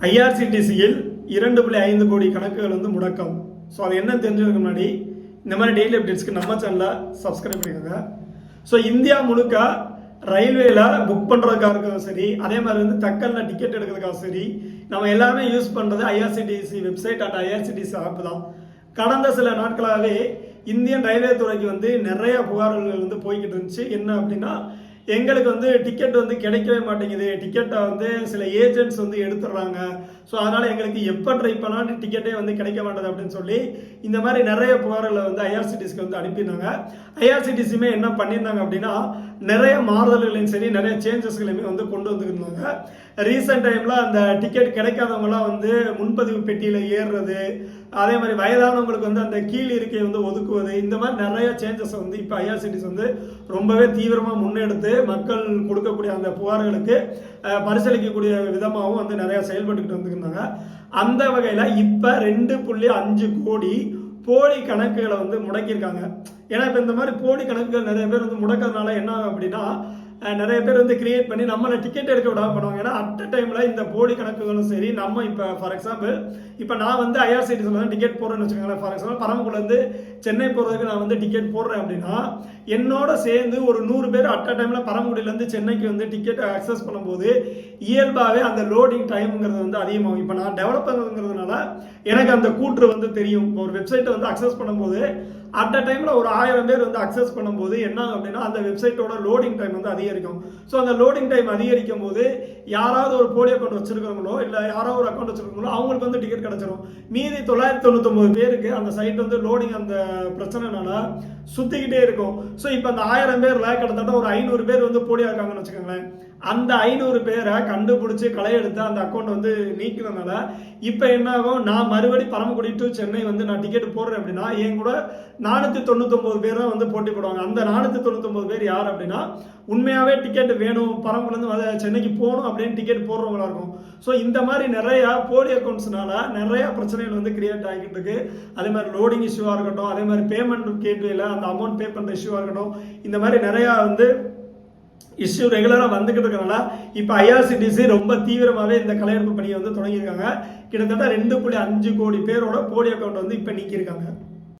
ஐஆர்சிடிசியில் 2.5 கோடி கணக்குகள் வந்து முடக்கம். ஸோ அது என்ன தெரிஞ்சதுக்கு முன்னாடி இந்த மாதிரி டெய்லி அப்டேட்ஸ்க்கு நம்ம சேனலை சப்ஸ்கிரைப் பண்ணிக்கோங்க. ஸோ இந்தியா முழுக்க ரயில்வேல புக் பண்ணுறதுக்காக இருக்கிறதும் சரி, அதே மாதிரி வந்து தக்கலில் டிக்கெட் எடுக்கிறதுக்காக சரி, நம்ம எல்லாமே யூஸ் பண்ணுறது IRCTC website and IRCTC app தான். கடந்த சில நாட்களாகவே இந்தியன் ரயில்வே துறைக்கு வந்து நிறைய புகார்கள் வந்து போய்கிட்டு இருந்துச்சு. என்ன அப்படின்னா, எங்களுக்கு வந்து டிக்கெட் வந்து கிடைக்கவே மாட்டேங்குது, டிக்கெட்டை வந்து சில ஏஜென்ட்ஸ் வந்து எடுத்துடுறாங்க, ஸோ அதனால் எங்களுக்கு எப்போ ட்ரை பண்ணாலும் டிக்கெட்டே வந்து கிடைக்க மாட்டேது அப்படின்னு சொல்லி இந்த மாதிரி நிறைய புகார்களை வந்து ஐஆர்சிடிசிக்கு வந்து அனுப்பியிருந்தாங்க. ஐஆர்சிடிசியுமே என்ன பண்ணியிருந்தாங்க அப்படின்னா, நிறைய மாறுதல்களையும் சரி, நிறைய சேஞ்சஸ்களையுமே வந்து கொண்டு வந்துருந்தாங்க. ரீசெண்ட் டைமில் அந்த டிக்கெட் கிடைக்காதவங்களாம் வந்து முன்பதிவு பெட்டியில் ஏறுறது, அதே மாதிரி வயதானவங்களுக்கு வந்து அந்த கீழ் இருக்கையை வந்து ஒதுக்குவது, இந்த மாதிரி நிறைய சேஞ்சஸ் வந்து இப்போ ஐஆர்சிடிசி வந்து ரொம்பவே தீவிரமாக முன்னெடுத்து மக்கள் கொடுக்கக்கூடிய அந்த புகார்களுக்கு பரிசீலிக்கக்கூடிய விதமாகவும் வந்து நிறைய செயல்பட்டுக்கிட்டு வந்துருந்தாங்க. அந்த வகையில் இப்போ 2.5 கோடி போலி கணக்குகளை வந்து முடக்கியிருக்காங்க. ஏன்னா இப்போ இந்த மாதிரி போலி கணக்குகள் நிறைய பேர் வந்து முடக்கிறதுனால என்ன ஆகும் அப்படின்னா, நிறைய பேர் வந்து கிரியேட் பண்ணி நம்மளை டிக்கெட் எடுக்க விடாம பண்ணுவாங்க. ஏன்னா அட் அ டைமில் இந்த போலி கணக்குகளும் சரி, நம்ம இப்போ ஃபார் எக்ஸாம்பிள் இப்போ நான் வந்து ஐஆர்சிடிசியில் வந்து டிக்கெட் போடுறேன்னு வச்சுக்கோங்களேன். ஃபார் எக்ஸாம்பிள் பரமக்குடிலேருந்து சென்னை போகிறதுக்கு நான் வந்து டிக்கெட் போடுறேன் அப்படின்னா, என்னோட சேர்ந்து ஒரு 100 பேர் அட் அ டைமில் பரமக்குடியிலேருந்து சென்னைக்கு வந்து டிக்கெட் அக்சஸ் பண்ணும்போது இயல்பாகவே அந்த லோடிங் டைமுங்கிறது வந்து அதிகமாகும். இப்போ நான் டெவலப்பருங்கிறதுனால எனக்கு அந்த கூற்று வந்து தெரியும். இப்போ ஒரு வெப்சைட்டை வந்து அக்சஸ் பண்ணும்போது அட் அ டைமில் ஒரு 1000 பேர் வந்து அக்சஸ் பண்ணும்போது என்ன அப்படின்னா, அந்த வெப்சைட்டோட லோடிங் டைம் வந்து அதிகரிக்கும். ஸோ அந்த லோடிங் டைம் அதிகரிக்கும் போது யாராவது ஒரு போலி அக்கௌண்ட் வச்சிருக்கிறவங்களோ இல்லை யாராவது ஒரு அக்கௌண்ட் வச்சிருக்கவங்களோ அவங்களுக்கு வந்து டிக்கெட் கிடைச்சிடும். மீதி 999 பேருக்கு அந்த சைட் வந்து லோடிங் அந்த பிரச்சனைனால சுத்திக்கிட்டே இருக்கும். ஸோ இப்போ அந்த 1000 பேர்ல கிட்டத்தட்ட ஒரு 500 பேர் வந்து போலியா இருக்காங்கன்னு வச்சுக்கோங்களேன். அந்த 500 பேரை கண்டுபிடிச்சு களையெடுத்து அந்த அக்கௌண்ட் வந்து நீக்கிறதுனால இப்போ என்ன ஆகும், நான் மறுபடி பரமக்குடி டு சென்னை வந்து நான் டிக்கெட் போடுறேன் அப்படின்னா என் கூட 499 பேர் தான் வந்து போட்டி போடுவாங்க. அந்த 499 பேர் யார் அப்படின்னா, உண்மையாகவே டிக்கெட் வேணும், பரமக்குடிலேருந்து சென்னைக்கு போகணும் அப்படின்னு டிக்கெட் போடுறவங்களா இருக்கும். ஸோ இந்த மாதிரி நிறைய போலி அக்கௌண்ட்ஸ்னால நிறைய பிரச்சனைகள் வந்து கிரியேட் ஆகிட்டு இருக்கு. அதே மாதிரி லோடிங் இஷ்யூவாக இருக்கட்டும், அதே மாதிரி பேமெண்ட் கேட்வேல அந்த அமௌண்ட் பே பண்ணுற இஷ்யூவாக இருக்கட்டும், இந்த மாதிரி நிறையா வந்து இஷ்யூ ரெகுலராக வந்துகிட்டு இருக்கனால இப்போ ஐஆர்சிடிசி ரொம்ப தீவிரமாகவே இந்த களையெடுப்பு பணியை வந்து தொடங்கியிருக்காங்க. கிட்டத்தட்ட 2.5 கோடி பேரோட போலி அக்கௌண்ட் வந்து இப்போ நீக்கியிருக்காங்க.